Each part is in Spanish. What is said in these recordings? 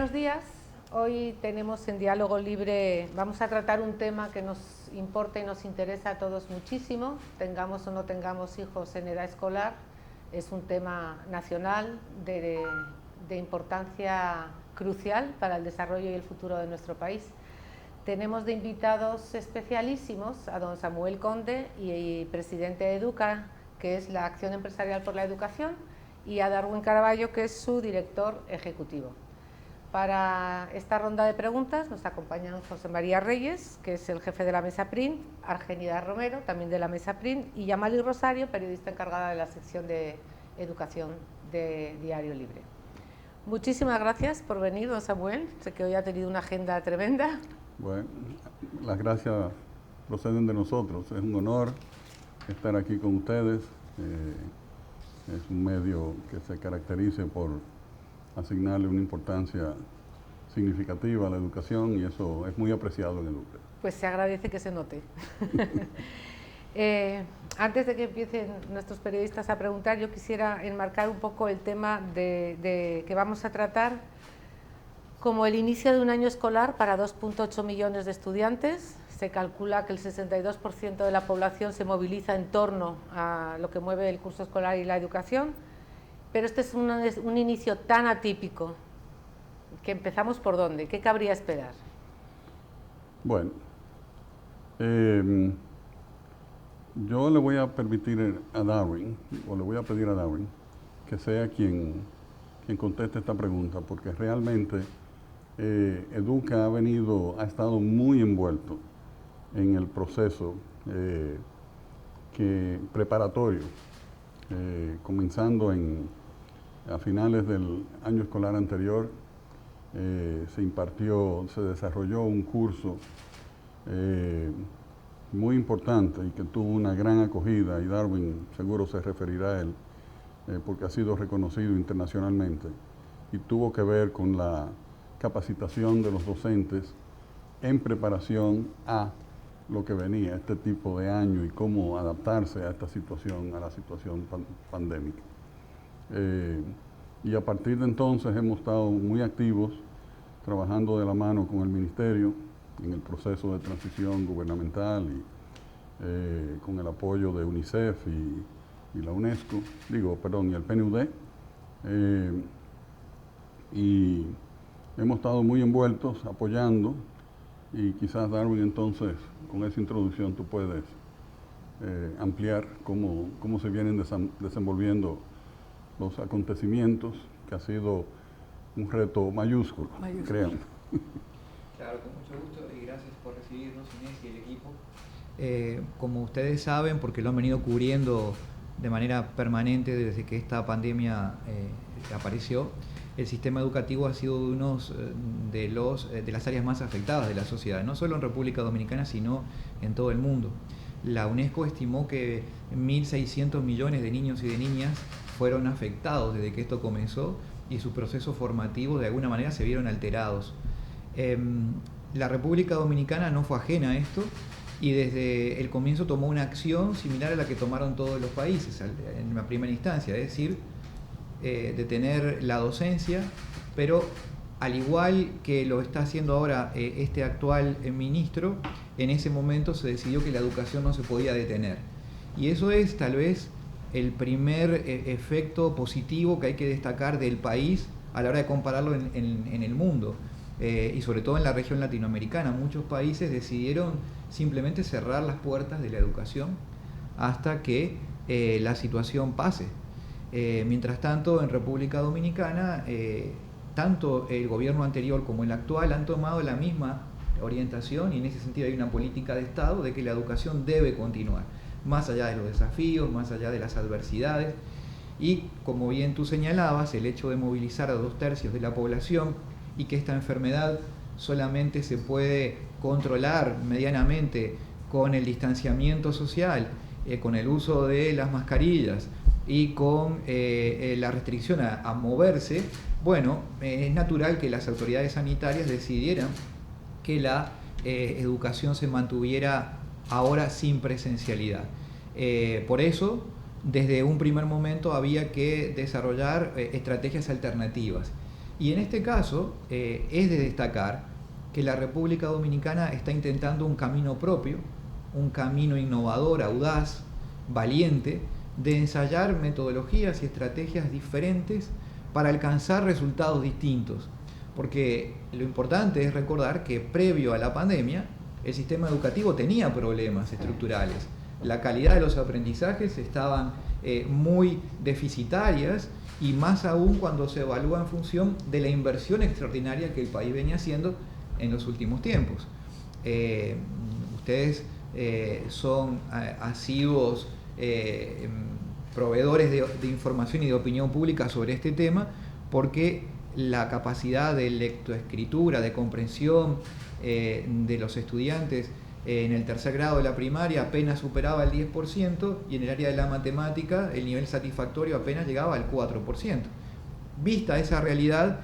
buenos días. Hoy tenemos en Diálogo Libre, vamos a tratar un tema que nos importa y nos interesa a todos muchísimo, tengamos o no tengamos hijos en edad escolar. Es un tema nacional de importancia crucial para el desarrollo y el futuro de nuestro país. Tenemos de invitados especialísimos a don Samuel Conde, y presidente de Educa, que es la Acción Empresarial por la Educación, y a Darwin Caraballo, que es su director ejecutivo. Para esta ronda de preguntas nos acompañan José María Reyes, que es el jefe de la Mesa Print, Argenida Romero, también de la Mesa Print, y Yamali Rosario, periodista encargada de la sección de educación de Diario Libre. Muchísimas gracias por venir, don Samuel. Sé que hoy ha tenido una agenda tremenda. Bueno, las gracias proceden de nosotros. Es un honor estar aquí con ustedes. Es un medio que se caracteriza por asignarle una importancia significativa a la educación, y eso es muy apreciado en Educa. Pues se agradece que se note. Antes de que empiecen nuestros periodistas a preguntar, yo quisiera enmarcar un poco el tema que vamos a tratar como el inicio de un año escolar para 2,8 millones de estudiantes. Se calcula que el 62% de la población se moviliza en torno a lo que mueve el curso escolar y la educación, pero este es un inicio tan atípico que empezamos por ¿dónde? ¿Qué cabría esperar? Bueno, yo le voy a permitir a Darwin, o le voy a pedir a Darwin, que sea quien conteste esta pregunta, porque realmente Educa ha estado muy envuelto en el proceso preparatorio, comenzando a finales del año escolar anterior. Se desarrolló un curso muy importante y que tuvo una gran acogida, y Darwin seguro se referirá a él, porque ha sido reconocido internacionalmente, y tuvo que ver con la capacitación de los docentes en preparación a lo que venía, este tipo de año, y cómo adaptarse a esta situación, a la situación pandémica. Y a partir de entonces hemos estado muy activos, trabajando de la mano con el Ministerio en el proceso de transición gubernamental, y con el apoyo de UNICEF y la UNESCO, y el PNUD. Y hemos estado muy envueltos, apoyando, y quizás Darwin, entonces, con esa introducción tú puedes ampliar cómo se vienen desenvolviendo los acontecimientos, que ha sido un reto mayúsculo. Créanme. Claro, con mucho gusto, y gracias por recibirnos, Inés y el equipo. Como ustedes saben, porque lo han venido cubriendo de manera permanente desde que esta pandemia apareció, el sistema educativo ha sido uno de las áreas más afectadas de la sociedad, no solo en República Dominicana, sino en todo el mundo. La UNESCO estimó que 1.600 millones de niños y de niñas fueron afectados desde que esto comenzó, y sus procesos formativos de alguna manera se vieron alterados. La República Dominicana no fue ajena a esto, y desde el comienzo tomó una acción similar a la que tomaron todos los países en la primera instancia, es decir, detener la docencia, pero al igual que lo está haciendo ahora este actual ministro, en ese momento se decidió que la educación no se podía detener. Y eso es tal vez el primer efecto positivo que hay que destacar del país a la hora de compararlo en el mundo, y sobre todo en la región latinoamericana. Muchos países decidieron simplemente cerrar las puertas de la educación hasta que la situación pase. Mientras tanto, en República Dominicana, tanto el gobierno anterior como el actual han tomado la misma orientación, y en ese sentido hay una política de Estado de que la educación debe continuar, más allá de los desafíos, más allá de las adversidades. Y como bien tú señalabas, el hecho de movilizar a 2/3 de la población, y que esta enfermedad solamente se puede controlar medianamente con el distanciamiento social, con el uso de las mascarillas y con la restricción a moverse, bueno, es natural que las autoridades sanitarias decidieran que la educación se mantuviera ahora sin presencialidad. Por eso, desde un primer momento había que desarrollar estrategias alternativas. Y en este caso es de destacar que la República Dominicana está intentando un camino propio, un camino innovador, audaz, valiente, de ensayar metodologías y estrategias diferentes para alcanzar resultados distintos. Porque lo importante es recordar que previo a la pandemia, el sistema educativo tenía problemas estructurales. La calidad de los aprendizajes estaban muy deficitarias, y más aún cuando se evalúa en función de la inversión extraordinaria que el país venía haciendo en los últimos tiempos. Ustedes son asiduos proveedores de información y de opinión pública sobre este tema, porque la capacidad de lectoescritura, de comprensión de los estudiantes en el tercer grado de la primaria apenas superaba el 10%, y en el área de la matemática el nivel satisfactorio apenas llegaba al 4%. Vista esa realidad,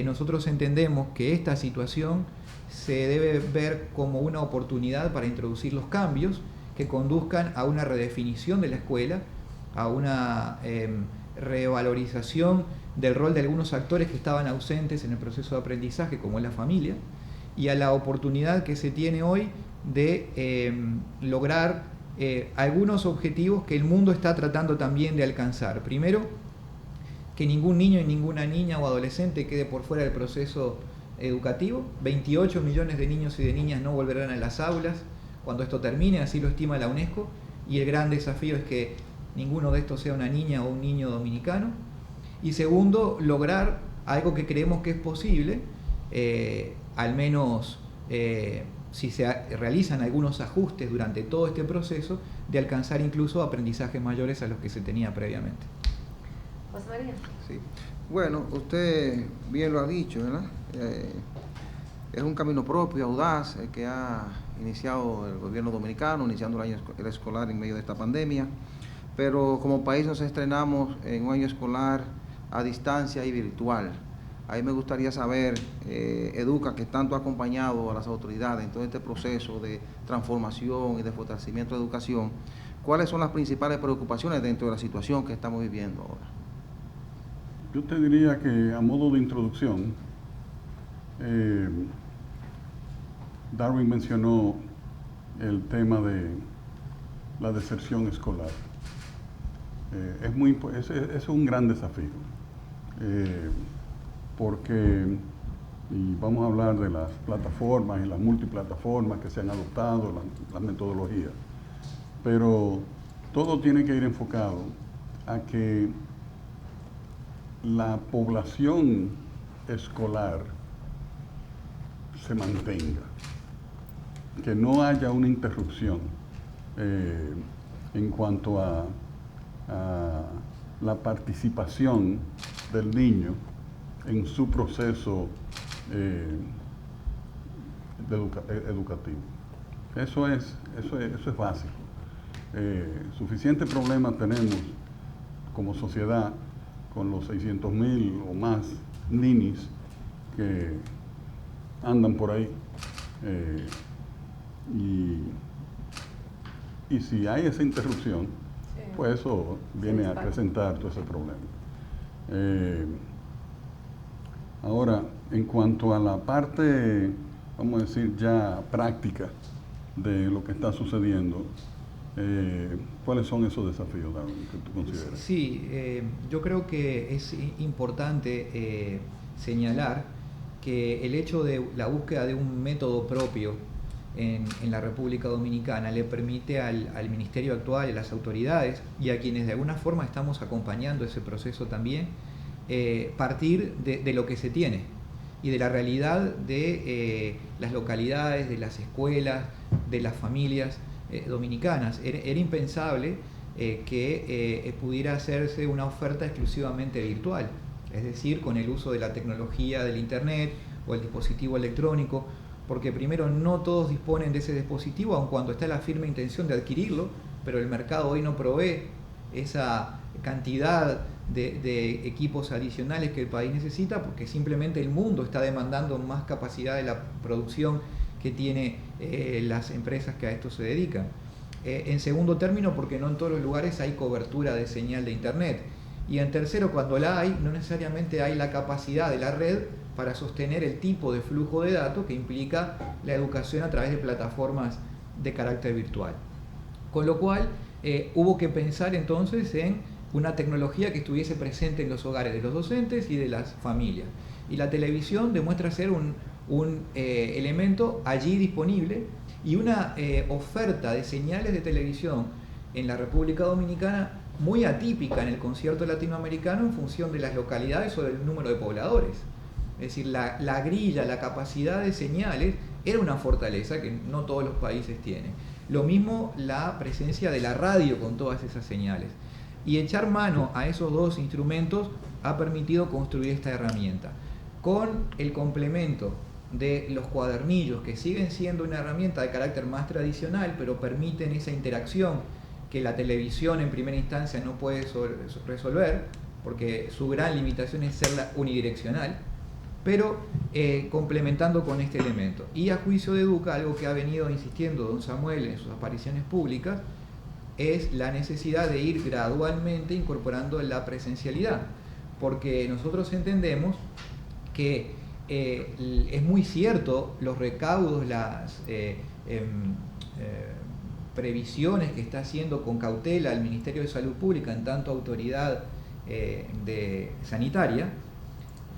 nosotros entendemos que esta situación se debe ver como una oportunidad para introducir los cambios que conduzcan a una redefinición de la escuela, a una revalorización del rol de algunos actores que estaban ausentes en el proceso de aprendizaje, como es la familia, y a la oportunidad que se tiene hoy de lograr algunos objetivos que el mundo está tratando también de alcanzar. Primero, que ningún niño y ninguna niña o adolescente quede por fuera del proceso educativo. 28 millones de niños y de niñas no volverán a las aulas cuando esto termine, así lo estima la UNESCO, y el gran desafío es que ninguno de estos sea una niña o un niño dominicano. Y segundo, lograr algo que creemos que es posible, al menos si se realizan algunos ajustes durante todo este proceso, de alcanzar incluso aprendizajes mayores a los que se tenía previamente. José María. Sí. Bueno, usted bien lo ha dicho, ¿verdad? Es un camino propio, audaz, que ha iniciado el gobierno dominicano, iniciando el año escolar en medio de esta pandemia, pero como país nos estrenamos en un año escolar a distancia y virtual. Ahí me gustaría saber, Educa, que tanto ha acompañado a las autoridades en todo este proceso de transformación y de fortalecimiento de educación, ¿cuáles son las principales preocupaciones dentro de la situación que estamos viviendo ahora? Yo te diría que, a modo de introducción, Darwin mencionó el tema de la deserción escolar. Es un gran desafío, porque, y vamos a hablar de las plataformas y las multiplataformas que se han adoptado, las metodologías, pero todo tiene que ir enfocado a que la población escolar se mantenga, que no haya una interrupción en cuanto a la participación del niño en su proceso educativo. Eso es básico. Suficiente problema tenemos como sociedad con los 600,000 o más ninis que andan por ahí. Y si hay esa interrupción, pues eso viene a acrecentar todo ese problema. Ahora, en cuanto a la parte, vamos a decir, ya práctica de lo que está sucediendo, ¿cuáles son esos desafíos, Darwin, que tú consideras? Sí, yo creo que es importante señalar que el hecho de la búsqueda de un método propio en la República Dominicana le permite al ministerio actual, a las autoridades y a quienes de alguna forma estamos acompañando ese proceso también, partir de lo que se tiene y de la realidad de las localidades, de las escuelas, de las familias dominicanas. Era impensable que pudiera hacerse una oferta exclusivamente virtual, es decir, con el uso de la tecnología del internet o el dispositivo electrónico, porque primero no todos disponen de ese dispositivo, aun cuando está la firme intención de adquirirlo, pero el mercado hoy no provee esa cantidad de equipos adicionales que el país necesita, porque simplemente el mundo está demandando más capacidad de la producción que tiene las empresas que a esto se dedican. En segundo término, porque no en todos los lugares hay cobertura de señal de internet. Y en tercero, cuando la hay, no necesariamente hay la capacidad de la red para sostener el tipo de flujo de datos que implica la educación a través de plataformas de carácter virtual. Con lo cual, hubo que pensar entonces en una tecnología que estuviese presente en los hogares de los docentes y de las familias. Y la televisión demuestra ser un elemento allí disponible, y una oferta de señales de televisión en la República Dominicana muy atípica en el concierto latinoamericano en función de las localidades o del número de pobladores. Es decir, la grilla, la capacidad de señales era una fortaleza que no todos los países tienen. Lo mismo la presencia de la radio con todas esas señales. Y echar mano a esos dos instrumentos ha permitido construir esta herramienta. Con el complemento de los cuadernillos, que siguen siendo una herramienta de carácter más tradicional, pero permiten esa interacción que la televisión en primera instancia no puede resolver, porque su gran limitación es ser unidireccional, pero complementando con este elemento. Y a juicio de Educa, algo que ha venido insistiendo don Samuel en sus apariciones públicas, es la necesidad de ir gradualmente incorporando la presencialidad, porque nosotros entendemos que es muy cierto los recaudos, las previsiones que está haciendo con cautela el Ministerio de Salud Pública en tanto autoridad sanitaria,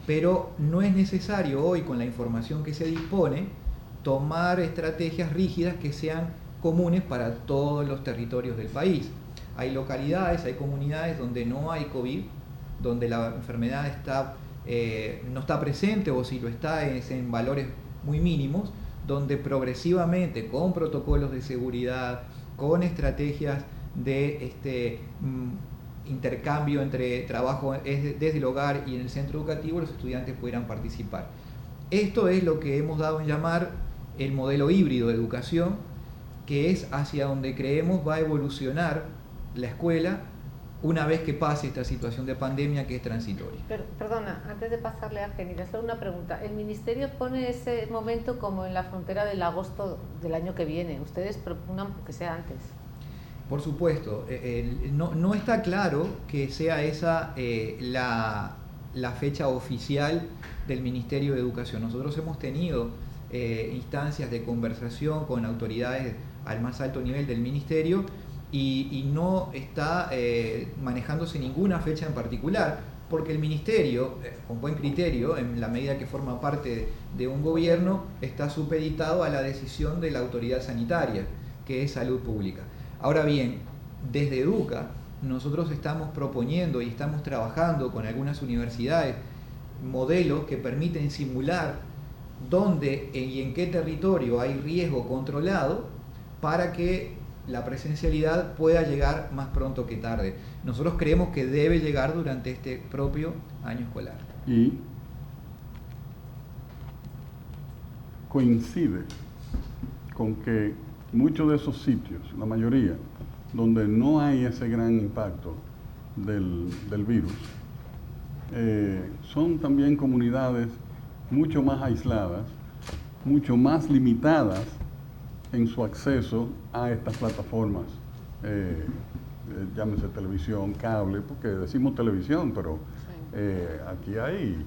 pero no es necesario hoy, con la información que se dispone, tomar estrategias rígidas que sean comunes para todos los territorios del país. Hay localidades, hay comunidades donde no hay COVID, donde la enfermedad no está presente, o si lo está es en valores muy mínimos, donde progresivamente, con protocolos de seguridad, con estrategias de intercambio entre trabajo desde el hogar y en el centro educativo, los estudiantes pudieran participar. Esto es lo que hemos dado en llamar el modelo híbrido de educación, que es hacia donde creemos va a evolucionar la escuela una vez que pase esta situación de pandemia, que es transitoria. Perdona, antes de pasarle a Genia, solo una pregunta. El Ministerio pone ese momento como en la frontera del agosto del año que viene. ¿Ustedes propugnan que sea antes? Por supuesto, no está claro que sea esa la fecha oficial del Ministerio de Educación. Nosotros hemos tenido instancias de conversación con autoridades al más alto nivel del Ministerio y no está manejándose ninguna fecha en particular, porque el Ministerio, con buen criterio, en la medida que forma parte de un gobierno, está supeditado a la decisión de la autoridad sanitaria, que es Salud Pública. Ahora bien, desde Educa nosotros estamos proponiendo y estamos trabajando con algunas universidades modelos que permiten simular dónde y en qué territorio hay riesgo controlado para que la presencialidad pueda llegar más pronto que tarde. Nosotros creemos que debe llegar durante este propio año escolar. Y coincide con que muchos de esos sitios, la mayoría, donde no hay ese gran impacto del virus, son también comunidades mucho más aisladas, mucho más limitadas en su acceso a estas plataformas, llámese televisión, cable, porque decimos televisión, pero aquí hay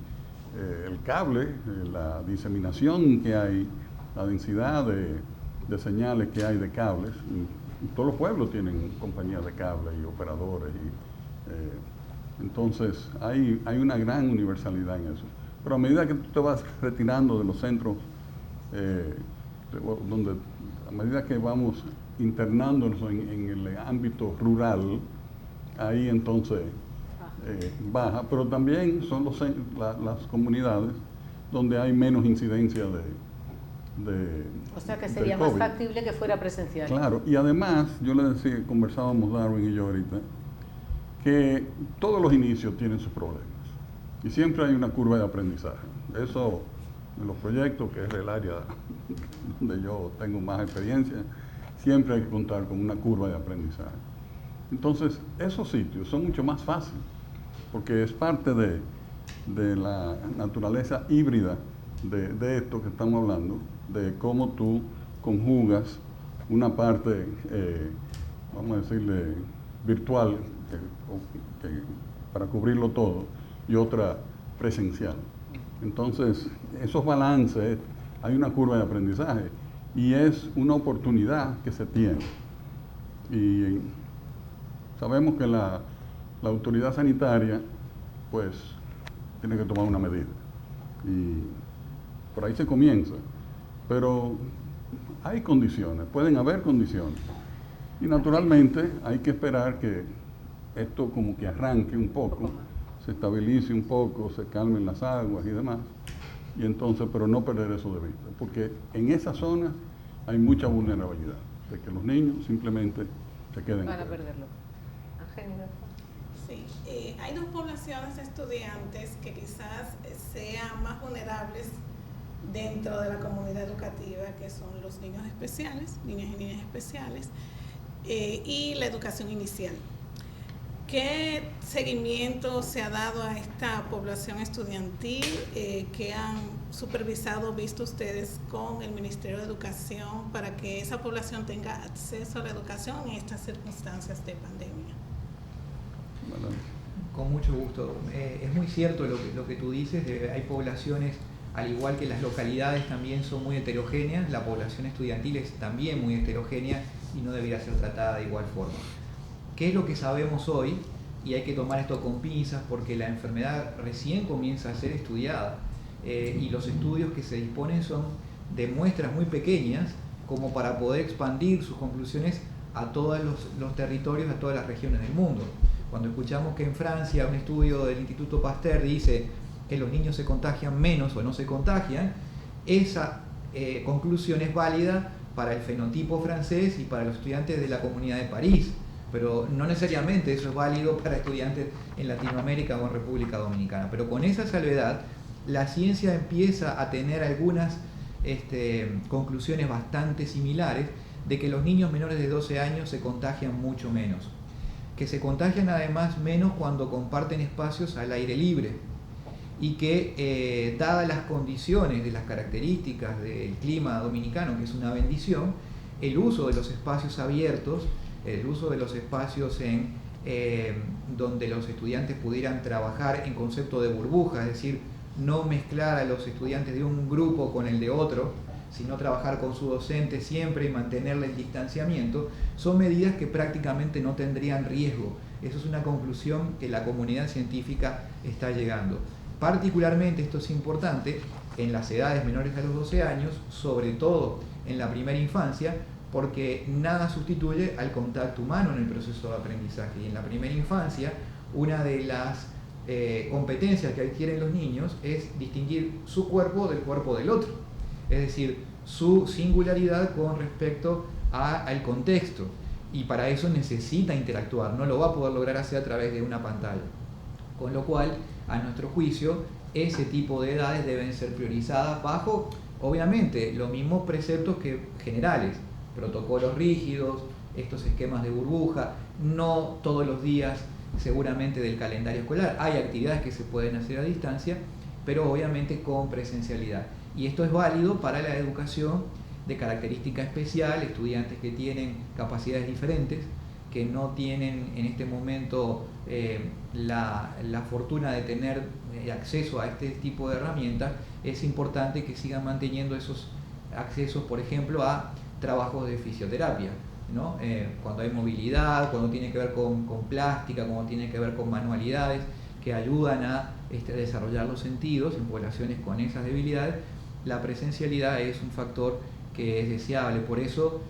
el cable, la diseminación que hay, la densidad de señales que hay de cables. Y todos los pueblos tienen compañías de cable y operadores. Entonces hay una gran universalidad en eso. Pero a medida que tú te vas retirando de los centros, a medida que vamos internándonos en el ámbito rural, ahí entonces baja. Pero también son las comunidades donde hay menos incidencia o sea que sería más factible que fuera presencial. Claro, y además, yo le decía, conversábamos Darwin y yo ahorita, que todos los inicios tienen sus problemas. Y siempre hay una curva de aprendizaje. Eso, en los proyectos, que es el área donde yo tengo más experiencia, siempre hay que contar con una curva de aprendizaje. Entonces, esos sitios son mucho más fáciles, porque es parte de la naturaleza híbrida de esto que estamos hablando, de cómo tú conjugas una parte, vamos a decirle, virtual, para cubrirlo todo, y otra presencial. Entonces, esos balances, hay una curva de aprendizaje y es una oportunidad que se tiene. Y sabemos que la autoridad sanitaria, pues, tiene que tomar una medida. Y por ahí se comienza. Pero hay condiciones, pueden haber condiciones. Y naturalmente hay que esperar que esto como que arranque un poco, se estabilice un poco, se calmen las aguas y demás. Y entonces, pero no perder eso de vista, porque en esa zona hay mucha vulnerabilidad, de que los niños simplemente se queden Van a afuera. perderlo. Angélica. Sí, hay dos poblaciones de estudiantes que quizás sean más vulnerables dentro de la comunidad educativa, que son los niños especiales, niñas y niñas especiales, y la educación inicial. ¿Qué seguimiento se ha dado a esta población estudiantil? ¿Qué han supervisado, visto ustedes con el Ministerio de Educación para que esa población tenga acceso a la educación en estas circunstancias de pandemia? Bueno, Con mucho gusto. Es muy cierto lo que tú dices, hay poblaciones, al igual que las localidades también son muy heterogéneas, la población estudiantil es también muy heterogénea y no debería ser tratada de igual forma. ¿Qué es lo que sabemos hoy? Y hay que tomar esto con pinzas porque la enfermedad recién comienza a ser estudiada y los estudios que se disponen son de muestras muy pequeñas como para poder expandir sus conclusiones a todos los territorios, a todas las regiones del mundo. Cuando escuchamos que en Francia un estudio del Instituto Pasteur dice que los niños se contagian menos o no se contagian, esa conclusión es válida para el fenotipo francés y para los estudiantes de la Comunidad de París, pero no necesariamente eso es válido para estudiantes en Latinoamérica o en República Dominicana. Pero con esa salvedad, la ciencia empieza a tener algunas conclusiones bastante similares de que los niños menores de 12 años se contagian mucho menos, que se contagian además menos cuando comparten espacios al aire libre y que dadas las condiciones de las características del clima dominicano, que es una bendición, el uso de los espacios abiertos, el uso de los espacios donde los estudiantes pudieran trabajar en concepto de burbuja, es decir, no mezclar a los estudiantes de un grupo con el de otro, sino trabajar con su docente siempre y mantenerle el distanciamiento, son medidas que prácticamente no tendrían riesgo. Eso es una conclusión que la comunidad científica está llegando. Particularmente esto es importante en las edades menores a los 12 años, sobre todo en la primera infancia, porque nada sustituye al contacto humano en el proceso de aprendizaje. Y en la primera infancia, una de las competencias que adquieren los niños es distinguir su cuerpo del cuerpo del otro, es decir, su singularidad con respecto al contexto, y para eso necesita interactuar, no lo va a poder lograr hacer a través de una pantalla. Con lo cual, a nuestro juicio, ese tipo de edades deben ser priorizadas bajo, obviamente, los mismos preceptos que generales, protocolos rígidos, estos esquemas de burbuja, no todos los días seguramente del calendario escolar. Hay actividades que se pueden hacer a distancia, pero obviamente con presencialidad. Y esto es válido para la educación de característica especial, estudiantes que tienen capacidades diferentes, que no tienen en este momento la fortuna de tener acceso a este tipo de herramientas. Es importante que sigan manteniendo esos accesos, por ejemplo, a trabajos de fisioterapia, ¿no? Cuando hay movilidad, cuando tiene que ver con plástica, cuando tiene que ver con manualidades que ayudan a desarrollar los sentidos en poblaciones con esas debilidades, la presencialidad es un factor que es deseable. Por eso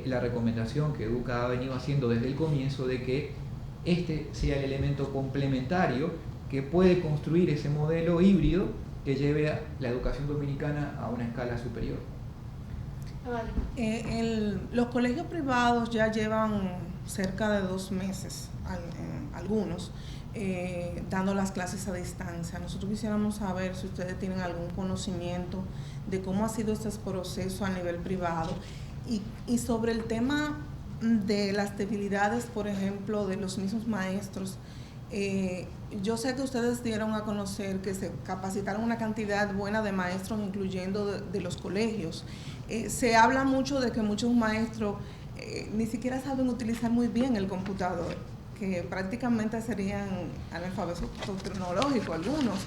la recomendación que Educa ha venido haciendo desde el comienzo de que este sea el elemento complementario que puede construir ese modelo híbrido que lleve a la educación dominicana a una escala superior. Los colegios privados ya llevan cerca de 2 meses, algunos, dando las clases a distancia. Nosotros quisiéramos saber si ustedes tienen algún conocimiento de cómo ha sido este proceso a nivel privado y sobre el tema de las debilidades, por ejemplo, de los mismos maestros. Yo sé que ustedes dieron a conocer que se capacitaron una cantidad buena de maestros, incluyendo de los colegios. Se habla mucho de que muchos maestros ni siquiera saben utilizar muy bien el computador, que prácticamente serían analfabetos tecnológicos algunos.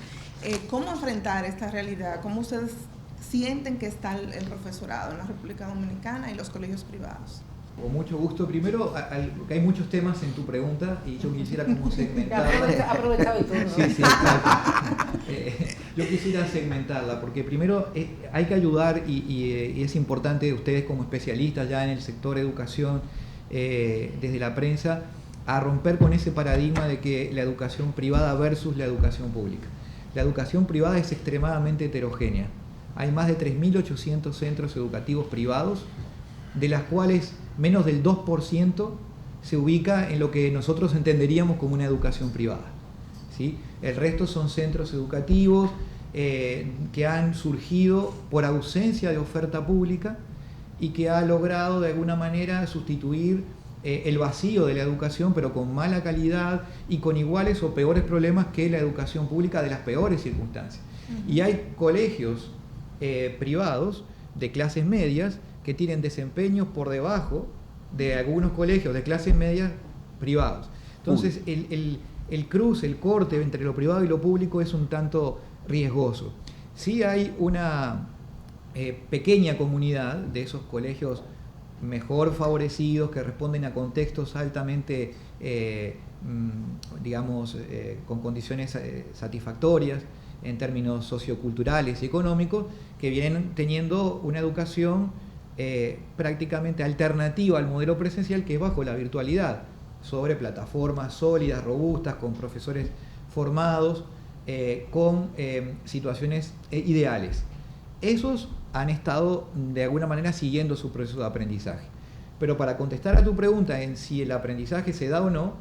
¿Cómo enfrentar esta realidad? ¿Cómo ustedes sienten que está el profesorado en la República Dominicana y los colegios privados? Con mucho gusto. Primero, hay muchos temas en tu pregunta y yo quisiera como segmentarla. Aprovechado el turno. Sí, claro. Yo quisiera segmentarla porque primero hay que ayudar y es importante ustedes como especialistas ya en el sector educación, desde la prensa, a romper con ese paradigma de que la educación privada versus la educación pública. La educación privada es extremadamente heterogénea. Hay más de 3.800 centros educativos privados, de las cuales menos del 2% se ubica en lo que nosotros entenderíamos como una educación privada, ¿sí? El resto son centros educativos que han surgido por ausencia de oferta pública y que ha logrado de alguna manera sustituir el vacío de la educación, pero con mala calidad y con iguales o peores problemas que la educación pública de las peores circunstancias. Y hay colegios privados de clases medias que tienen desempeños por debajo de algunos colegios de clases medias privados. Entonces, el cruce, el corte entre lo privado y lo público es un tanto riesgoso. Sí hay una pequeña comunidad de esos colegios mejor favorecidos que responden a contextos altamente, con condiciones satisfactorias en términos socioculturales y económicos, que vienen teniendo una educación prácticamente alternativa al modelo presencial, que es bajo la virtualidad, sobre plataformas sólidas, robustas, con profesores formados, con situaciones ideales. Esos han estado de alguna manera siguiendo su proceso de aprendizaje. Pero para contestar a tu pregunta en si el aprendizaje se da o no,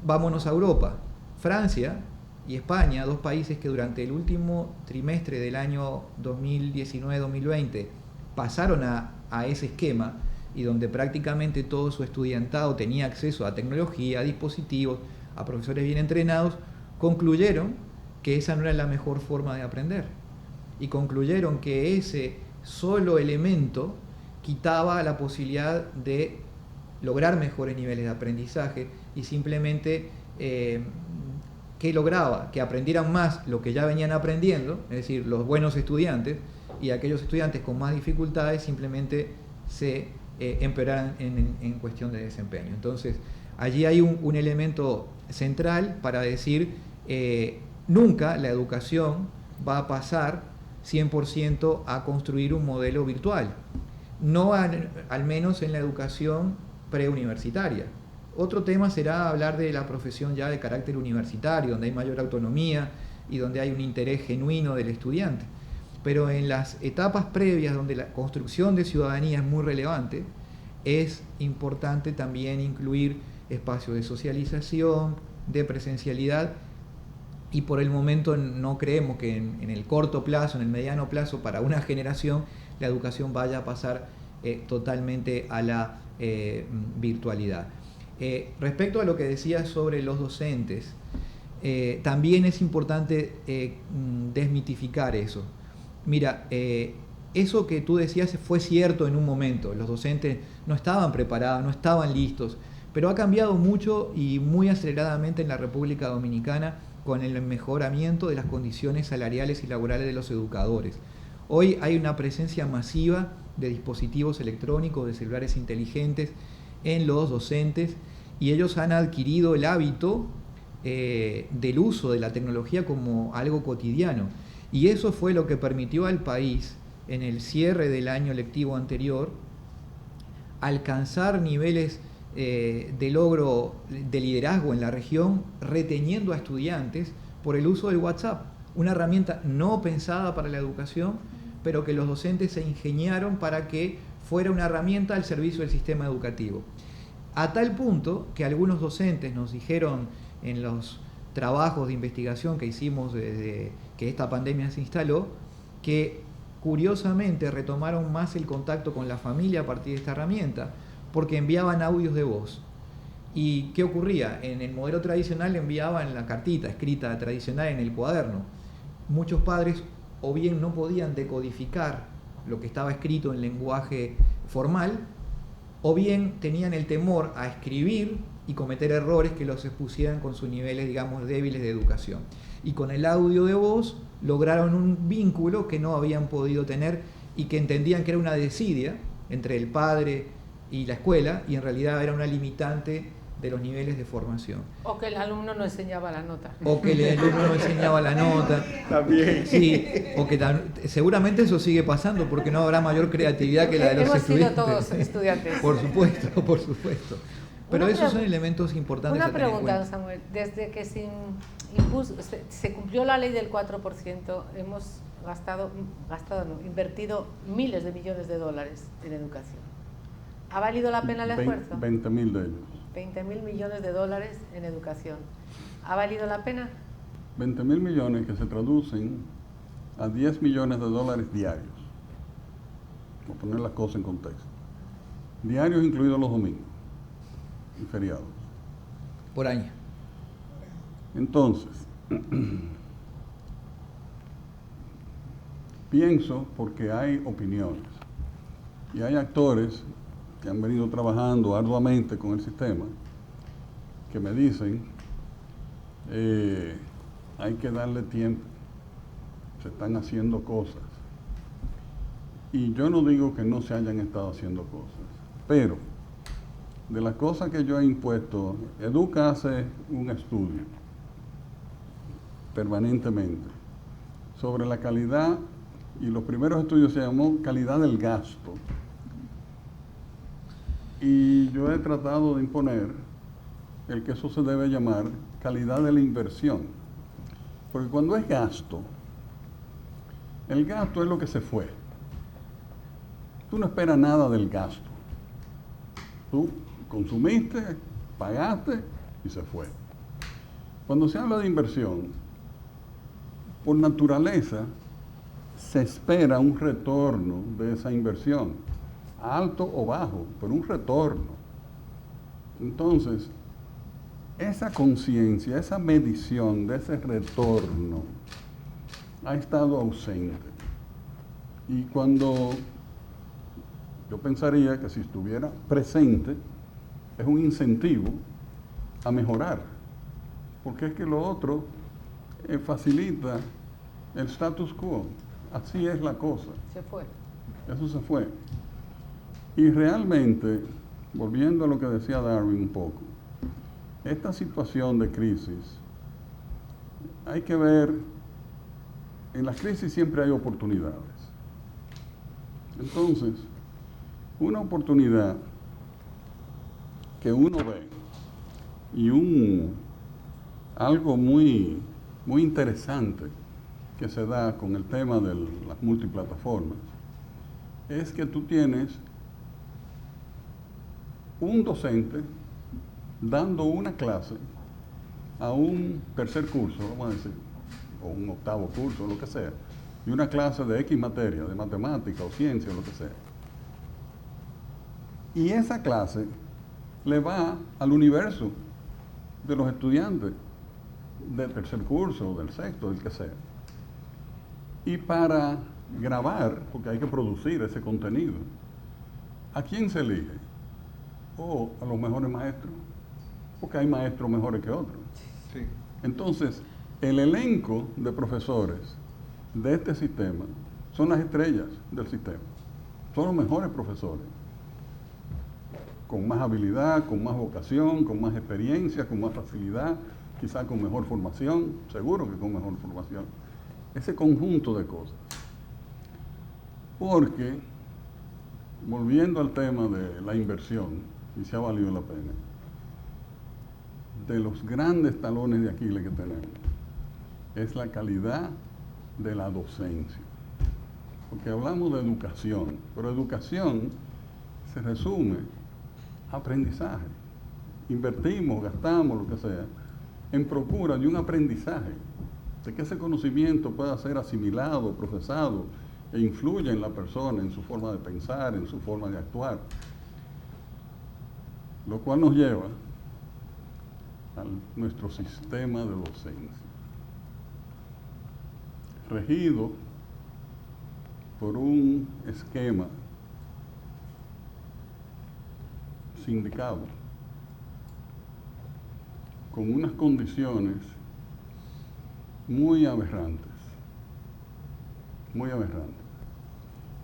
vámonos a Europa. Francia y España, dos países que durante el último trimestre del año 2019-2020 pasaron a ese esquema, y donde prácticamente todo su estudiantado tenía acceso a tecnología, a dispositivos, a profesores bien entrenados, concluyeron que esa no era la mejor forma de aprender. Y concluyeron que ese solo elemento quitaba la posibilidad de lograr mejores niveles de aprendizaje y simplemente ¿qué lograba? Que aprendieran más lo que ya venían aprendiendo, es decir, los buenos estudiantes, y aquellos estudiantes con más dificultades simplemente se empeoraran en cuestión de desempeño. Entonces, allí hay un elemento central para decir nunca la educación va a pasar 100% a construir un modelo virtual, no al menos en la educación preuniversitaria. Otro tema será hablar de la profesión ya de carácter universitario, donde hay mayor autonomía y donde hay un interés genuino del estudiante. Pero en las etapas previas, donde la construcción de ciudadanía es muy relevante, es importante también incluir espacios de socialización, de presencialidad, y por el momento no creemos que en el corto plazo, en el mediano plazo, para una generación, la educación vaya a pasar totalmente a la virtualidad. Respecto a lo que decías sobre los docentes, también es importante desmitificar eso. Mira, eso que tú decías fue cierto en un momento. Los docentes no estaban preparados, no estaban listos, pero ha cambiado mucho y muy aceleradamente en la República Dominicana con el mejoramiento de las condiciones salariales y laborales de los educadores. Hoy hay una presencia masiva de dispositivos electrónicos, de celulares inteligentes en los docentes, y ellos han adquirido el hábito del uso de la tecnología como algo cotidiano. Y eso fue lo que permitió al país, en el cierre del año lectivo anterior, alcanzar niveles de logro de liderazgo en la región, reteniendo a estudiantes por el uso del WhatsApp, una herramienta no pensada para la educación, pero que los docentes se ingeniaron para que fuera una herramienta al servicio del sistema educativo. A tal punto que algunos docentes nos dijeron en los trabajos de investigación que hicimos desde que esta pandemia se instaló, que curiosamente retomaron más el contacto con la familia a partir de esta herramienta, porque enviaban audios de voz. ¿Y qué ocurría? En el modelo tradicional enviaban la cartita escrita tradicional en el cuaderno. Muchos padres o bien no podían decodificar lo que estaba escrito en lenguaje formal, o bien tenían el temor a escribir y cometer errores que los expusieran con sus niveles, digamos, débiles de educación. Y con el audio de voz lograron un vínculo que no habían podido tener y que entendían que era una desidia entre el padre y la escuela, y en realidad era una limitante de los niveles de formación. O que el alumno no enseñaba la nota. O que el alumno no enseñaba la nota. También. Sí, o que seguramente eso sigue pasando porque no habrá mayor creatividad que la de los Hemos estudiantes. sido todos estudiantes. Por supuesto, por supuesto. Pero esos son elementos importantes Una a tener en pregunta, cuenta. Samuel. Desde que se cumplió la ley del 4%, hemos invertido miles de millones de dólares en educación. ¿Ha valido la pena el esfuerzo? 20.000 de ellos. 20.000 millones de dólares en educación. ¿Ha valido la pena? 20.000 millones que se traducen a 10 millones de dólares diarios. Por poner las cosas en contexto. Diarios incluidos los domingos y feriados. Por año. Entonces, pienso, porque hay opiniones y hay actores que han venido trabajando arduamente con el sistema, que me dicen, hay que darle tiempo, se están haciendo cosas. Y yo no digo que no se hayan estado haciendo cosas, pero de las cosas que yo he impuesto, Educa hace un estudio permanentemente sobre la calidad, y los primeros estudios se llamó calidad del gasto. Y yo he tratado de imponer el que eso se debe llamar calidad de la inversión. Porque cuando es gasto, el gasto es lo que se fue. Tú no esperas nada del gasto. Tú consumiste, pagaste y se fue. Cuando se habla de inversión, por naturaleza, se espera un retorno de esa inversión, alto o bajo, pero un retorno. Entonces, esa conciencia, esa medición de ese retorno ha estado ausente. Y cuando yo pensaría que si estuviera presente, es un incentivo a mejorar, porque es que lo otro facilita el status quo. Así es la cosa. Se fue. Eso se fue. Y realmente, volviendo a lo que decía Darwin un poco, esta situación de crisis, hay que ver, en las crisis siempre hay oportunidades. Entonces, una oportunidad que uno ve y algo muy, muy interesante que se da con el tema de las multiplataformas es que tú tienes un docente dando una clase a un tercer curso, vamos a decir, o un octavo curso, lo que sea, y una clase de X materia, de matemática o ciencia o lo que sea. Y esa clase le va al universo de los estudiantes del tercer curso, del sexto, del que sea. Y para grabar, porque hay que producir ese contenido, ¿a quién se elige? O a los mejores maestros, porque hay maestros mejores que otros. Sí. Entonces, el elenco de profesores de este sistema son las estrellas del sistema, son los mejores profesores, con más habilidad, con más vocación, con más experiencia, con más facilidad, quizá con mejor formación, seguro que con mejor formación. Ese conjunto de cosas. Porque, volviendo al tema de la inversión, y se ha valido la pena, de los grandes talones de Aquiles que tenemos, es la calidad de la docencia. Porque hablamos de educación, pero educación se resume a aprendizaje. Invertimos, gastamos, lo que sea, en procura de un aprendizaje, de que ese conocimiento pueda ser asimilado, procesado e influya en la persona, en su forma de pensar, en su forma de actuar. Lo cual nos lleva a nuestro sistema de docencia, regido por un esquema sindicado con unas condiciones muy aberrantes,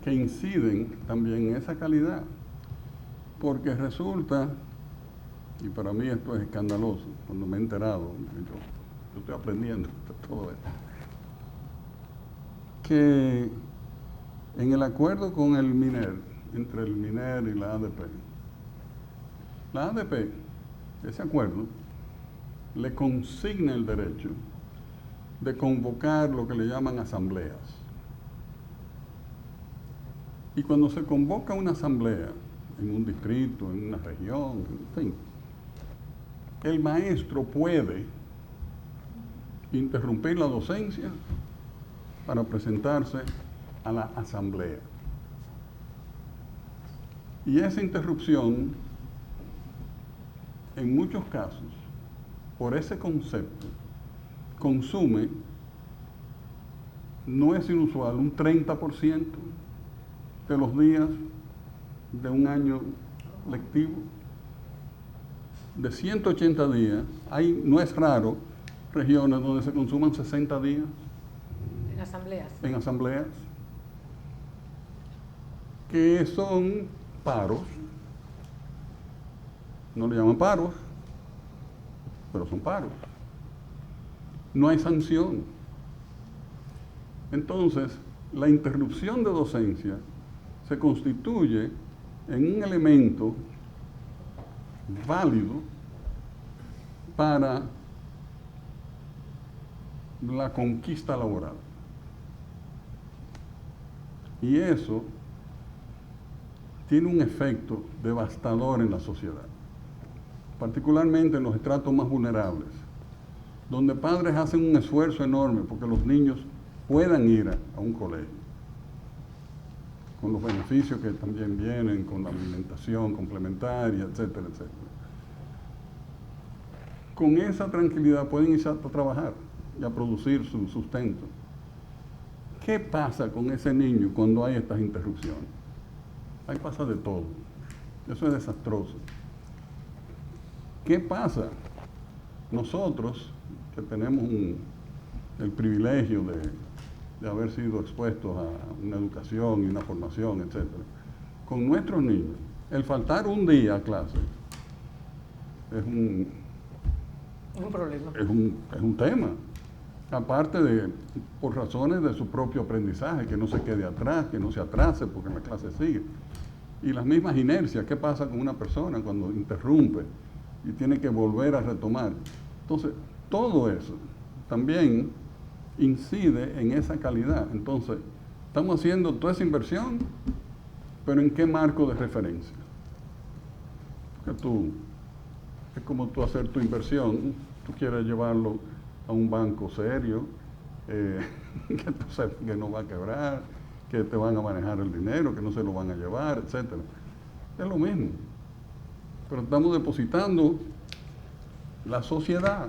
que inciden también en esa calidad, porque resulta, y para mí esto es escandaloso, cuando me he enterado, yo estoy aprendiendo de todo esto, que en el acuerdo con el MINER, entre el MINER y la ADP, ese acuerdo, le consigna el derecho de convocar lo que le llaman asambleas. Y cuando se convoca una asamblea en un distrito, en una región, en fin, el maestro puede interrumpir la docencia para presentarse a la asamblea. Y esa interrupción, en muchos casos, por ese concepto, consume, no es inusual, un 30% de los días de un año lectivo. De 180 días, no es raro regiones donde se consuman 60 días. En asambleas. En asambleas. Que son paros. No le llaman paros, pero son paros. No hay sanción. Entonces, la interrupción de docencia se constituye en un elemento válido para la conquista laboral. Y eso tiene un efecto devastador en la sociedad, particularmente en los estratos más vulnerables, donde padres hacen un esfuerzo enorme porque los niños puedan ir a un colegio, con los beneficios que también vienen con la alimentación complementaria, etcétera, etcétera. Con esa tranquilidad pueden irse a trabajar y a producir su sustento. ¿Qué pasa con ese niño cuando hay estas interrupciones? Ahí pasa de todo. Eso es desastroso. ¿Qué pasa? Nosotros, que tenemos el privilegio de haber sido expuestos a una educación y una formación, etc., con nuestros niños, el faltar un día a clase es un problema. Es un tema. Aparte de, por razones de su propio aprendizaje, que no se quede atrás, que no se atrase porque la clase sigue. Y las mismas inercias, ¿qué pasa con una persona cuando interrumpe y tiene que volver a retomar? Entonces, todo eso también incide en esa calidad. Entonces, estamos haciendo toda esa inversión, pero ¿en qué marco de referencia? Porque es como tú hacer tu inversión, tú quieres llevarlo a un banco serio, que tú sabes que no va a quebrar, que te van a manejar el dinero, que no se lo van a llevar, etc. Es lo mismo. Pero estamos depositando la sociedad.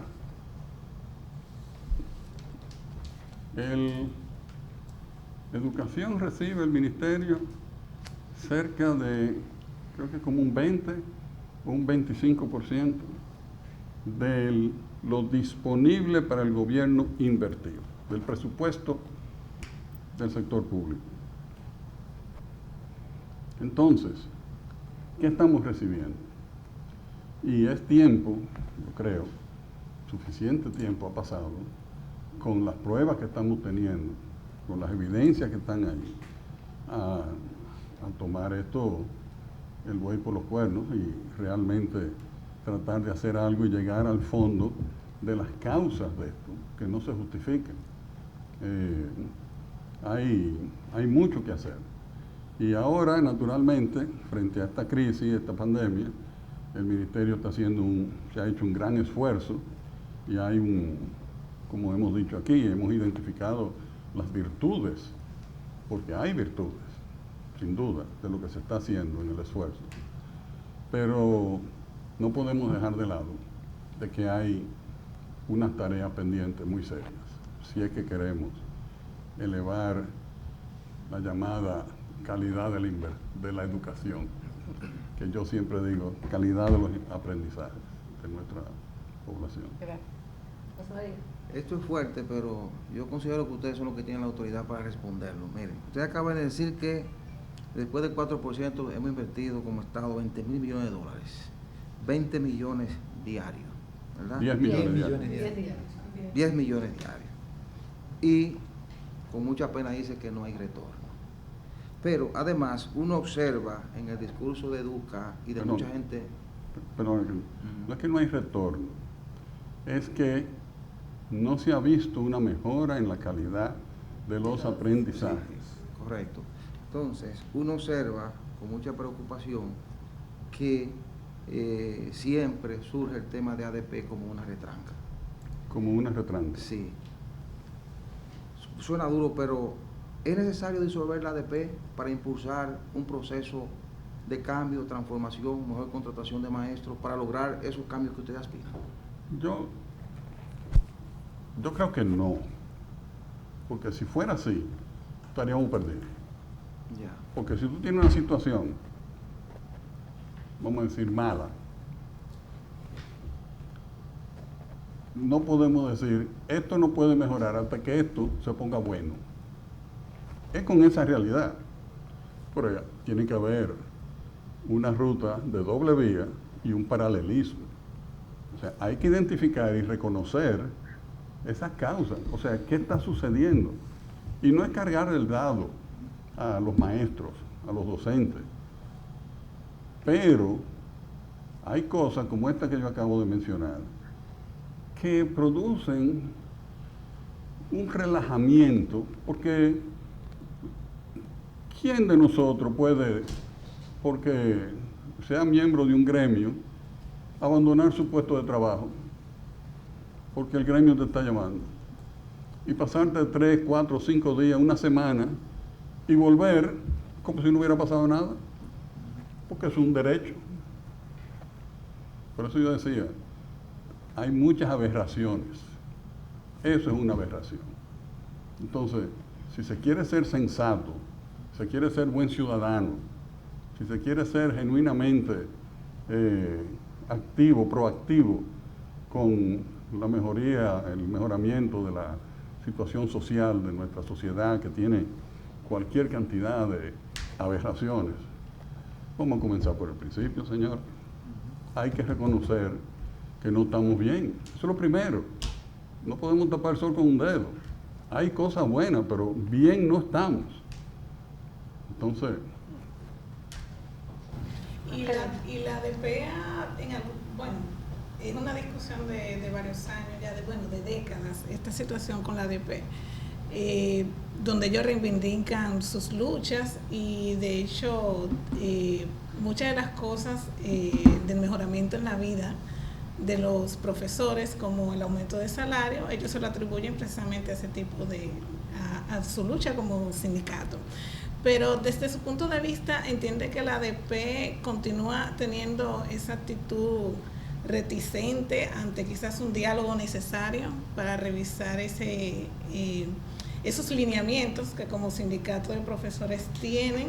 Educación recibe el ministerio cerca de, creo que como un 20 o un 25% de lo disponible para el gobierno invertir, del presupuesto del sector público. Entonces, ¿qué estamos recibiendo? Y es tiempo, yo creo, suficiente tiempo ha pasado, con las pruebas que estamos teniendo, con las evidencias que están ahí, a tomar esto, el buey por los cuernos, y realmente tratar de hacer algo y llegar al fondo de las causas de esto, que no se justifiquen. Hay mucho que hacer. Y ahora, naturalmente, frente a esta crisis, esta pandemia, el ministerio se ha hecho un gran esfuerzo y hay como hemos dicho aquí, hemos identificado las virtudes, porque hay virtudes, sin duda, de lo que se está haciendo en el esfuerzo. Pero no podemos dejar de lado de que hay unas tareas pendientes muy serias, si es que queremos elevar la llamada calidad de la educación, que yo siempre digo, calidad de los aprendizajes de nuestra población. Gracias. José María. Esto es fuerte, pero yo considero que ustedes son los que tienen la autoridad para responderlo. Miren, ustedes acaban de decir que después del 4% hemos invertido como Estado 20 mil millones de dólares. 20 millones diarios, ¿verdad? 10 millones diarios. 10 millones diarios. Y con mucha pena dice que no hay retorno. Pero además uno observa en el discurso de Educa y de mucha gente... Pero no es que no hay retorno, es que no se ha visto una mejora en la calidad de los aprendizajes. Correcto. Entonces, uno observa con mucha preocupación que siempre surge el tema de ADP como una retranca. Como una retranca. Sí. Suena duro, pero ¿es necesario disolver la ADP para impulsar un proceso de cambio, transformación, mejor contratación de maestros para lograr esos cambios que ustedes aspiran? Yo creo que no, porque si fuera así, estaríamos perdidos. Ya. Porque si tú tienes una situación, vamos a decir, mala, no podemos decir, esto no puede mejorar hasta que esto se ponga bueno. Es con esa realidad. Pero ya, tiene que haber una ruta de doble vía y un paralelismo. O sea, hay que identificar y reconocer esas causas. O sea, ¿qué está sucediendo? Y no es cargar el dado a los maestros, a los docentes. Pero hay cosas como esta que yo acabo de mencionar que producen un relajamiento, porque ¿quién de nosotros puede, porque sea miembro de un gremio, abandonar su puesto de trabajo porque el gremio te está llamando y pasarte 3, 4, 5 días, una semana y volver como si no hubiera pasado nada? Porque es un derecho. Por eso yo decía, hay muchas aberraciones. Eso es una aberración. Entonces, si se quiere ser sensato, se quiere ser buen ciudadano, si se quiere ser genuinamente activo, proactivo con la mejoría, el mejoramiento de la situación social de nuestra sociedad que tiene cualquier cantidad de aberraciones, vamos a comenzar por el principio, señor. Hay que reconocer que no estamos bien. Eso es lo primero. No podemos tapar el sol con un dedo. Hay cosas buenas, pero bien no estamos. Entonces... Y la DPA, bueno, es una discusión de varios años, ya de décadas, esta situación con la ADP, donde ellos reivindican sus luchas y de hecho muchas de las cosas del mejoramiento en la vida de los profesores, como el aumento de salario, ellos se lo atribuyen precisamente a ese tipo a su lucha como sindicato. Pero desde su punto de vista entiende que la ADP continúa teniendo esa actitud reticente ante quizás un diálogo necesario para revisar esos lineamientos que como sindicato de profesores tienen,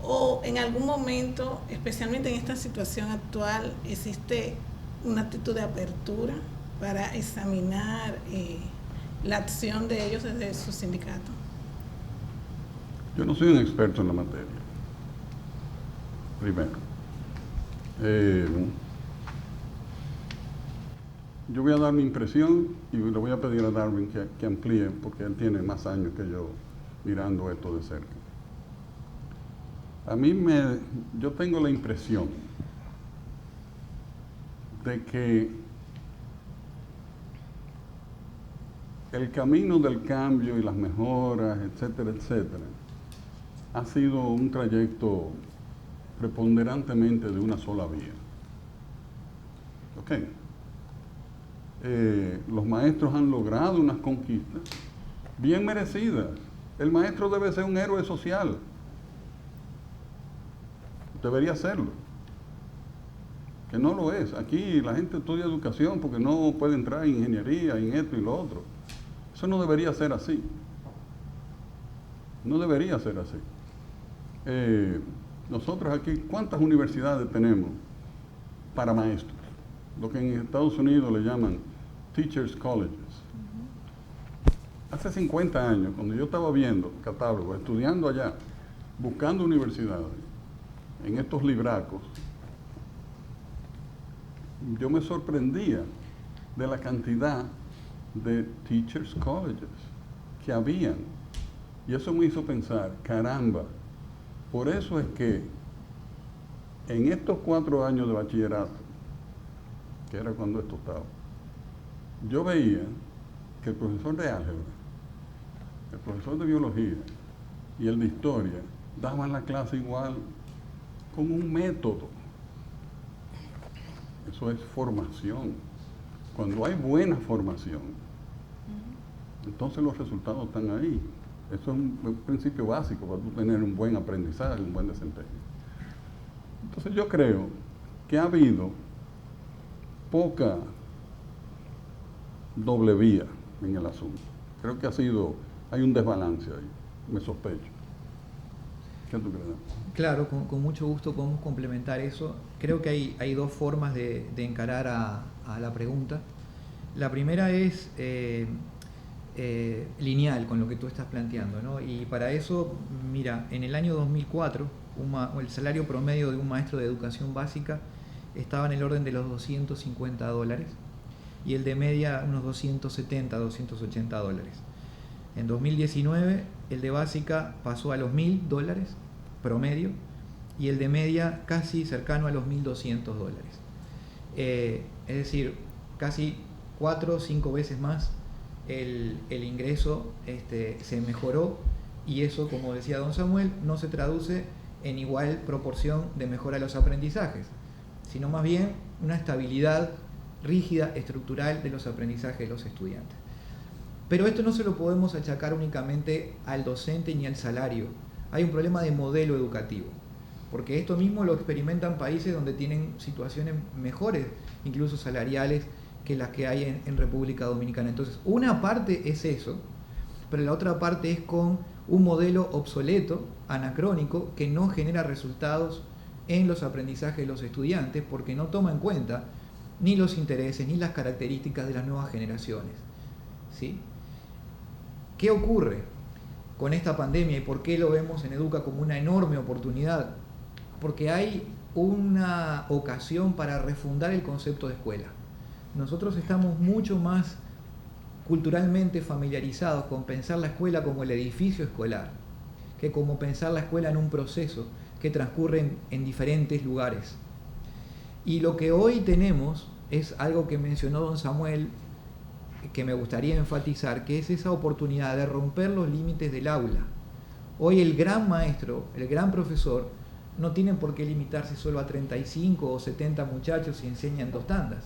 o en algún momento, especialmente en esta situación actual, existe una actitud de apertura para examinar la acción de ellos desde su sindicato. Yo no soy un experto en la materia, primero. Yo voy a dar mi impresión y le voy a pedir a Darwin que amplíe, porque él tiene más años que yo mirando esto de cerca. Yo tengo la impresión de que el camino del cambio y las mejoras, etcétera, etcétera, ha sido un trayecto preponderantemente de una sola vía. ¿Ok? Los maestros han logrado unas conquistas bien merecidas. El maestro debe ser un héroe social. Debería serlo. Que no lo es. Aquí la gente estudia educación porque no puede entrar en ingeniería, en esto y lo otro. Eso no debería ser así. No debería ser así. Nosotros aquí, ¿cuántas universidades tenemos para maestros? lo que en Estados Unidos le llaman Teachers Colleges. Hace 50 años, cuando yo estaba viendo catálogos, estudiando allá, buscando universidades, en estos libracos, yo me sorprendía de la cantidad de Teachers Colleges que habían. Y eso me hizo pensar, caramba, por eso es que en estos 4 años de bachillerato, que era cuando esto estaba, yo veía que el profesor de álgebra, el profesor de biología y el de historia daban la clase igual, con un método. Eso es formación. Cuando hay buena formación, entonces los resultados están ahí. Eso es un principio básico para tú tener un buen aprendizaje, un buen desempeño. Entonces yo creo que ha habido poca doble vía en el asunto. Creo que hay un desbalance ahí, me sospecho. ¿Qué tú crees? Claro, con mucho gusto podemos complementar eso. Creo que hay 2 formas de encarar a la pregunta. La primera es lineal con lo que tú estás planteando, ¿no? Y para eso, mira, en el año 2004, el salario promedio de un maestro de educación básica estaba en el orden de los $250 y el de media unos $270, $280. En 2019 el de básica pasó a los $1.000 promedio y el de media casi cercano a los $1.200. Es decir, casi 4 o 5 veces más el ingreso se mejoró, y eso, como decía don Samuel, no se traduce en igual proporción de mejora de los aprendizajes, sino más bien una estabilidad rígida, estructural de los aprendizajes de los estudiantes. Pero esto no se lo podemos achacar únicamente al docente ni al salario. Hay un problema de modelo educativo, porque esto mismo lo experimentan países donde tienen situaciones mejores, incluso salariales, que las que hay en República Dominicana. Entonces, una parte es eso, pero la otra parte es con un modelo obsoleto, anacrónico, que no genera resultados en los aprendizajes de los estudiantes, porque no toma en cuenta ni los intereses ni las características de las nuevas generaciones, ¿sí? ¿Qué ocurre con esta pandemia y por qué lo vemos en Educa como una enorme oportunidad? Porque hay una ocasión para refundar el concepto de escuela. Nosotros estamos mucho más culturalmente familiarizados con pensar la escuela como el edificio escolar, que como pensar la escuela en un proceso que transcurre en diferentes lugares. Y lo que hoy tenemos es algo que mencionó don Samuel, que me gustaría enfatizar, que es esa oportunidad de romper los límites del aula. Hoy el gran maestro, el gran profesor, no tiene por qué limitarse solo a 35 o 70 muchachos y enseña en 2 tandas.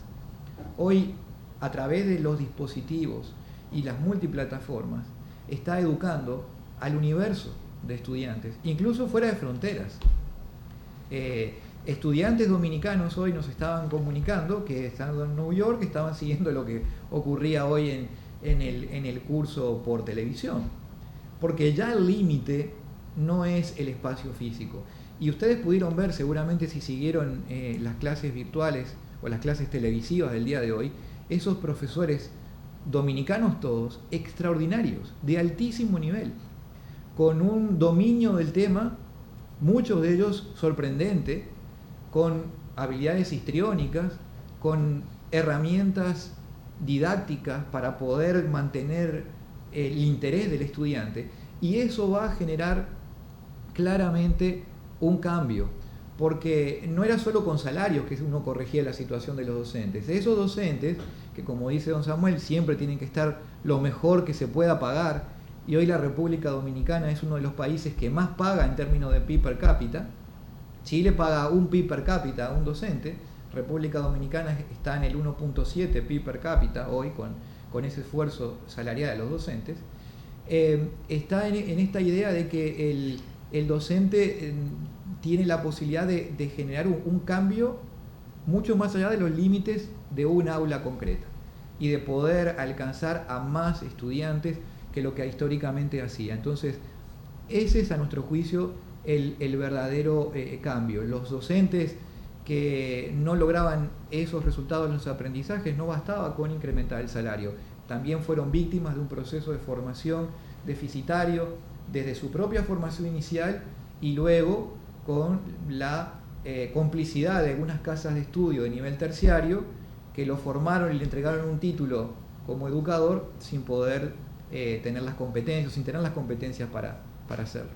Hoy, a través de los dispositivos y las multiplataformas, está educando al universo de estudiantes, incluso fuera de fronteras. Estudiantes dominicanos hoy nos estaban comunicando que estando en New York estaban siguiendo lo que ocurría hoy en el curso por televisión, porque ya el límite no es el espacio físico. Y ustedes pudieron ver seguramente, si siguieron las clases virtuales o las clases televisivas del día de hoy, esos profesores dominicanos todos extraordinarios, de altísimo nivel, con un dominio del tema, muchos de ellos sorprendente, con habilidades histriónicas, con herramientas didácticas para poder mantener el interés del estudiante, y eso va a generar claramente un cambio, porque no era solo con salarios que uno corregía la situación de los docentes. Esos docentes, que como dice don Samuel, siempre tienen que estar lo mejor que se pueda pagar, y hoy la República Dominicana es uno de los países que más paga en términos de PIB per cápita. Chile paga un PIB per cápita a un docente, República Dominicana está en el 1.7 PIB per cápita hoy con ese esfuerzo salarial de los docentes. Está en esta idea de que el docente tiene la posibilidad de generar un cambio mucho más allá de los límites de un aula concreta y de poder alcanzar a más estudiantes que lo que históricamente hacía. Entonces, ese es a nuestro juicio el verdadero cambio. Los docentes que no lograban esos resultados en los aprendizajes, no bastaba con incrementar el salario. También fueron víctimas de un proceso de formación deficitario desde su propia formación inicial y luego con la complicidad de algunas casas de estudio de nivel terciario que lo formaron y le entregaron un título como educador sin poder tener las competencias, sin tener las competencias para hacerlo.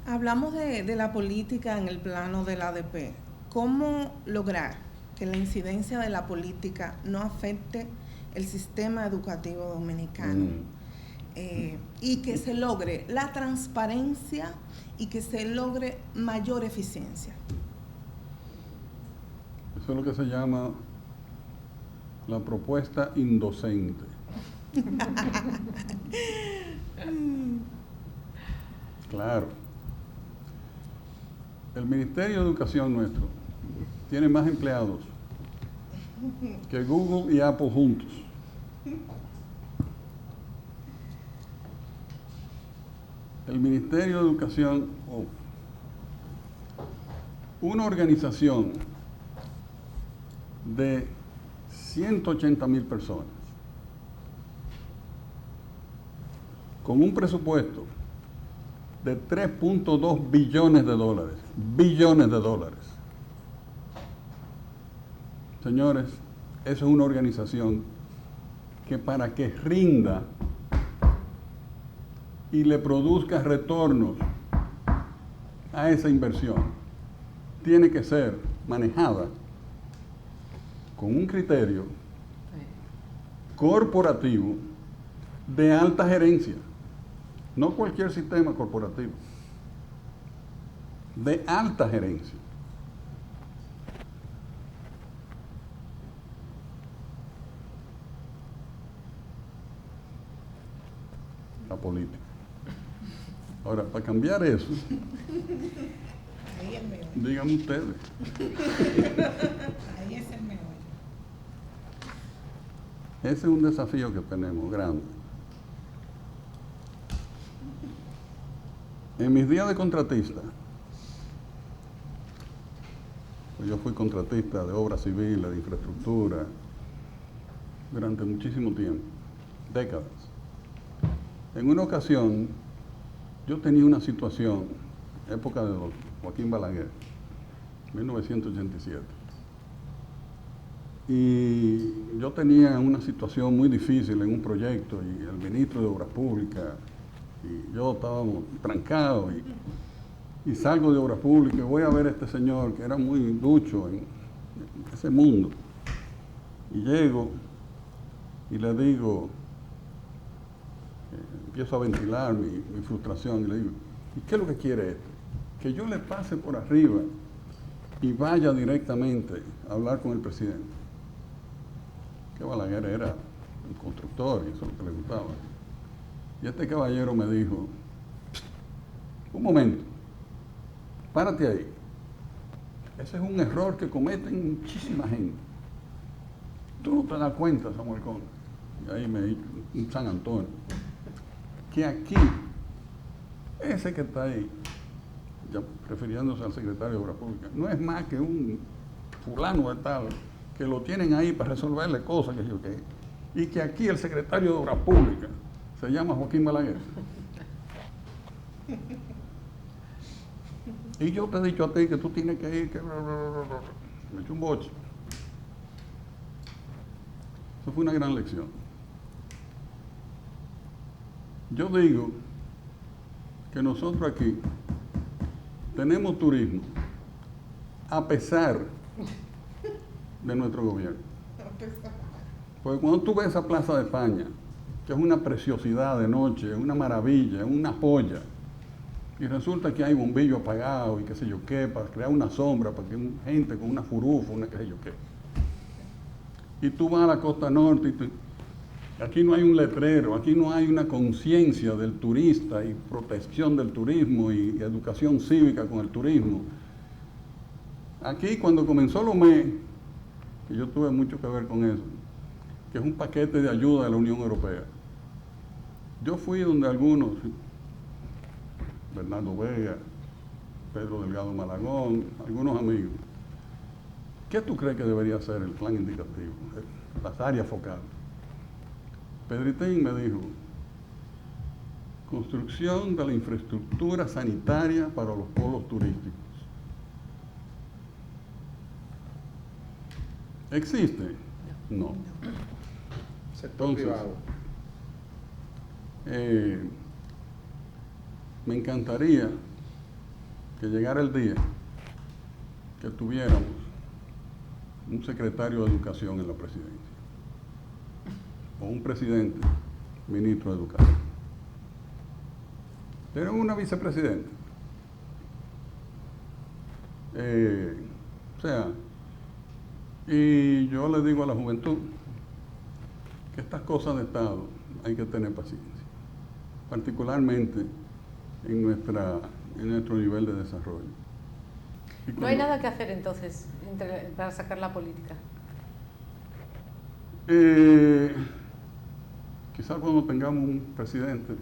Hablamos de la política en el plano del ADP. ¿Cómo lograr que la incidencia de la política no afecte el sistema educativo dominicano? Y que se logre la transparencia y que se logre mayor eficiencia. Eso es lo que se llama la propuesta indocente. Claro. El Ministerio de Educación nuestro tiene más empleados que Google y Apple juntos. El Ministerio de Educación, una organización de 180,000 personas, con un presupuesto de 3.2 billones de dólares. Billones de dólares. Señores, eso es una organización que para que rinda y le produzca retornos a esa inversión, tiene que ser manejada con un criterio corporativo de alta gerencia, no cualquier sistema corporativo, de alta gerencia. La política. Ahora, para cambiar eso, díganme ustedes. Ahí es el mejor. Ese es un desafío que tenemos grande. En mis días de contratista, pues yo fui contratista de obras civiles, de infraestructura, durante muchísimo tiempo, décadas. En una ocasión, yo tenía una situación, época de Joaquín Balaguer, 1987. Y yo tenía una situación muy difícil en un proyecto y el ministro de Obras Públicas y yo estábamos trancados y salgo de Obras Públicas y voy a ver a este señor que era muy ducho en ese mundo. Y llego y le digo, empiezo a ventilar mi frustración y le digo, ¿y qué es lo que quiere este? Que yo le pase por arriba y vaya directamente a hablar con el presidente. Que Balaguer era un constructor y eso es lo que le gustaba. Y este caballero me dijo, un momento, párate ahí. Ese es un error que cometen muchísima gente. Tú no te das cuenta, Samuel Conde. Y ahí me dijo, un San Antonio, que aquí, ese que está ahí, ya refiriéndose al secretario de Obras Públicas, no es más que un fulano de tal, que lo tienen ahí para resolverle cosas que yo qué. Y que aquí el secretario de Obras Públicas se llama Joaquín Balaguer. Y yo te he dicho a ti que tú tienes que ir, que me echó un boche. Eso fue una gran lección. Yo digo que nosotros aquí tenemos turismo a pesar de nuestro gobierno. Porque cuando tú ves esa Plaza de España, que es una preciosidad de noche, es una maravilla, es una joya, y resulta que hay bombillos apagados y qué sé yo qué, para crear una sombra, para que gente con una furufa, una qué sé yo qué. Y tú vas a la costa norte y aquí no hay un letrero, aquí no hay una conciencia del turista y protección del turismo y educación cívica con el turismo. Aquí cuando comenzó Lomé, que yo tuve mucho que ver con eso, que es un paquete de ayuda de la Unión Europea. Yo fui donde algunos, Bernardo Vega, Pedro Delgado Malagón, algunos amigos, ¿Qué tú crees que debería ser el plan indicativo? Las áreas focales. Pedritín me dijo, construcción de la infraestructura sanitaria para los polos turísticos. ¿Existe? No. Sector Entonces, privado. Me encantaría que llegara el día que tuviéramos un secretario de Educación en la presidencia o un presidente, ministro de Educación. Pero una vicepresidenta. O sea, y yo le digo a la juventud que estas cosas de Estado hay que tener paciencia, particularmente en nuestro nivel de desarrollo. No hay nada que hacer entonces para sacar la política. Quizás cuando tengamos un presidente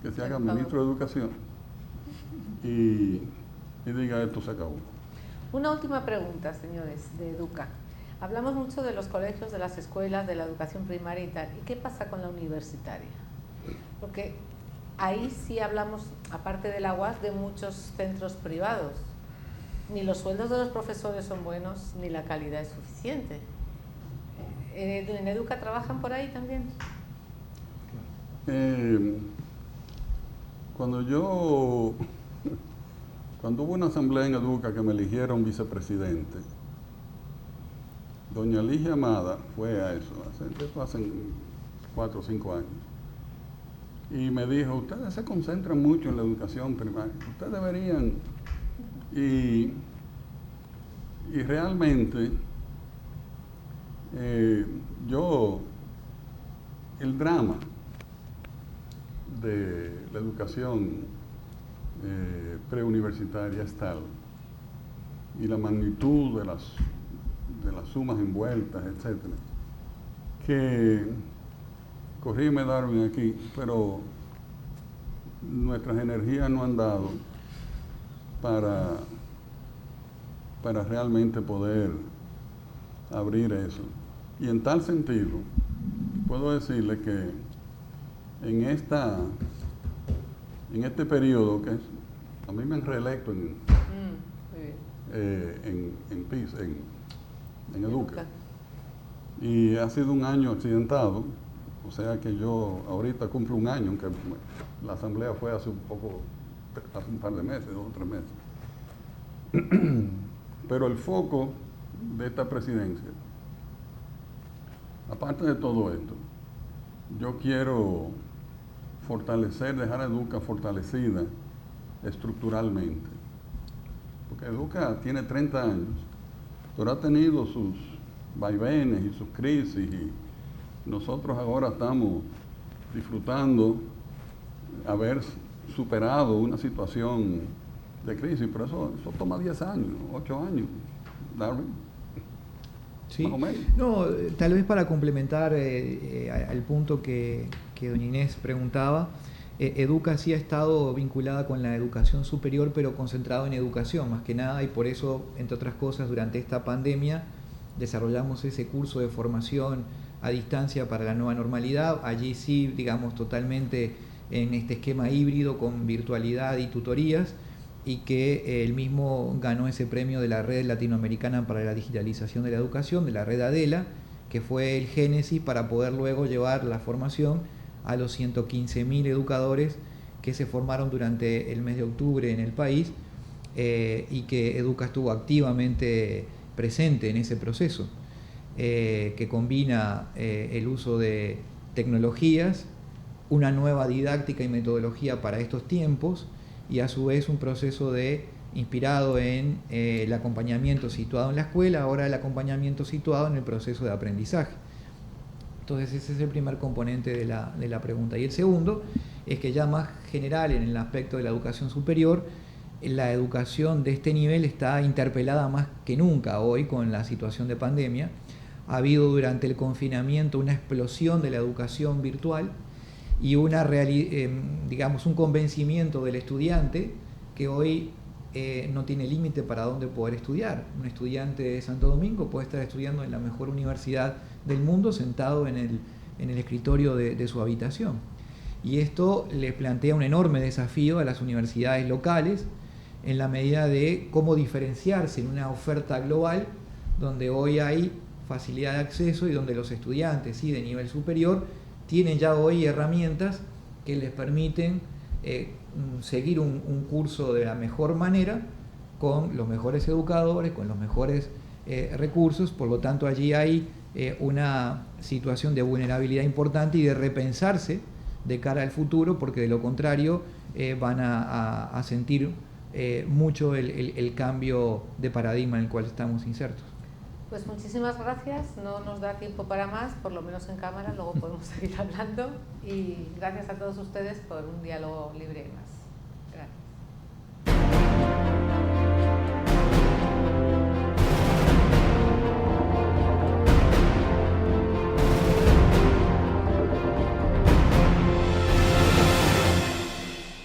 que se haga ministro de Educación y diga esto se acabó. Una última pregunta, señores, de Educa. Hablamos mucho de los colegios, de las escuelas, de la educación primaria y tal. ¿Y qué pasa con la universitaria? Porque ahí sí hablamos, aparte de la UAS, de muchos centros privados. Ni los sueldos de los profesores son buenos, ni la calidad es suficiente. ¿En Educa trabajan por ahí también? Cuando hubo una asamblea en Educa que me eligieron vicepresidente, doña Ligia Amada fue a eso, hace 4 o 5 años, y me dijo, ustedes se concentran mucho en la educación primaria, ustedes deberían, y realmente el drama de la educación preuniversitaria es tal, y la magnitud de las sumas envueltas, etcétera, que, corrígeme Darwin aquí, pero nuestras energías no han dado para realmente poder abrir eso. Y en tal sentido, puedo decirle que en este periodo, que a mí me han reelecto en PIS, en Educa, y ha sido un año accidentado, o sea que yo ahorita cumplo un año, aunque la asamblea fue hace un par de meses, 2 o 3 meses. Pero el foco de esta presidencia, aparte de todo esto, yo quiero dejar a Educa fortalecida estructuralmente, porque Educa tiene 30 años, pero ha tenido sus vaivenes y sus crisis, y nosotros ahora estamos disfrutando haber superado una situación de crisis, pero eso toma 10 años, 8 años, Darwin. Sí. Más o menos. No, tal vez para complementar al punto que doña Inés preguntaba, Educa sí ha estado vinculada con la educación superior, pero concentrado en educación más que nada, y por eso, entre otras cosas, durante esta pandemia desarrollamos ese curso de formación a distancia para la nueva normalidad. Allí sí, digamos, totalmente en este esquema híbrido con virtualidad y tutorías, y que él mismo ganó ese premio de la Red Latinoamericana para la Digitalización de la Educación, de la Red ADELA, que fue el génesis para poder luego llevar la formación a los 115.000 educadores que se formaron durante el mes de octubre en el país, y que Educa estuvo activamente presente en ese proceso, que combina el uso de tecnologías, una nueva didáctica y metodología para estos tiempos, y a su vez un proceso inspirado en el acompañamiento situado en la escuela, ahora el acompañamiento situado en el proceso de aprendizaje. Entonces ese es el primer componente de la pregunta. Y el segundo es que ya más general en el aspecto de la educación superior, la educación de este nivel está interpelada más que nunca hoy con la situación de pandemia. Ha habido durante el confinamiento una explosión de la educación virtual y un convencimiento del estudiante que hoy no tiene límite para dónde poder estudiar. Un estudiante de Santo Domingo puede estar estudiando en la mejor universidad del mundo sentado en el escritorio de su habitación. Y esto le plantea un enorme desafío a las universidades locales en la medida de cómo diferenciarse en una oferta global donde hoy hay facilidad de acceso y donde los estudiantes de nivel superior tienen ya hoy herramientas que les permiten seguir un curso de la mejor manera, con los mejores educadores, con los mejores recursos. Por lo tanto, allí hay una situación de vulnerabilidad importante y de repensarse de cara al futuro, porque de lo contrario van a sentir mucho el cambio de paradigma en el cual estamos insertos. Pues muchísimas gracias, no nos da tiempo para más, por lo menos en cámara, luego podemos seguir hablando, y gracias a todos ustedes por un diálogo libre más.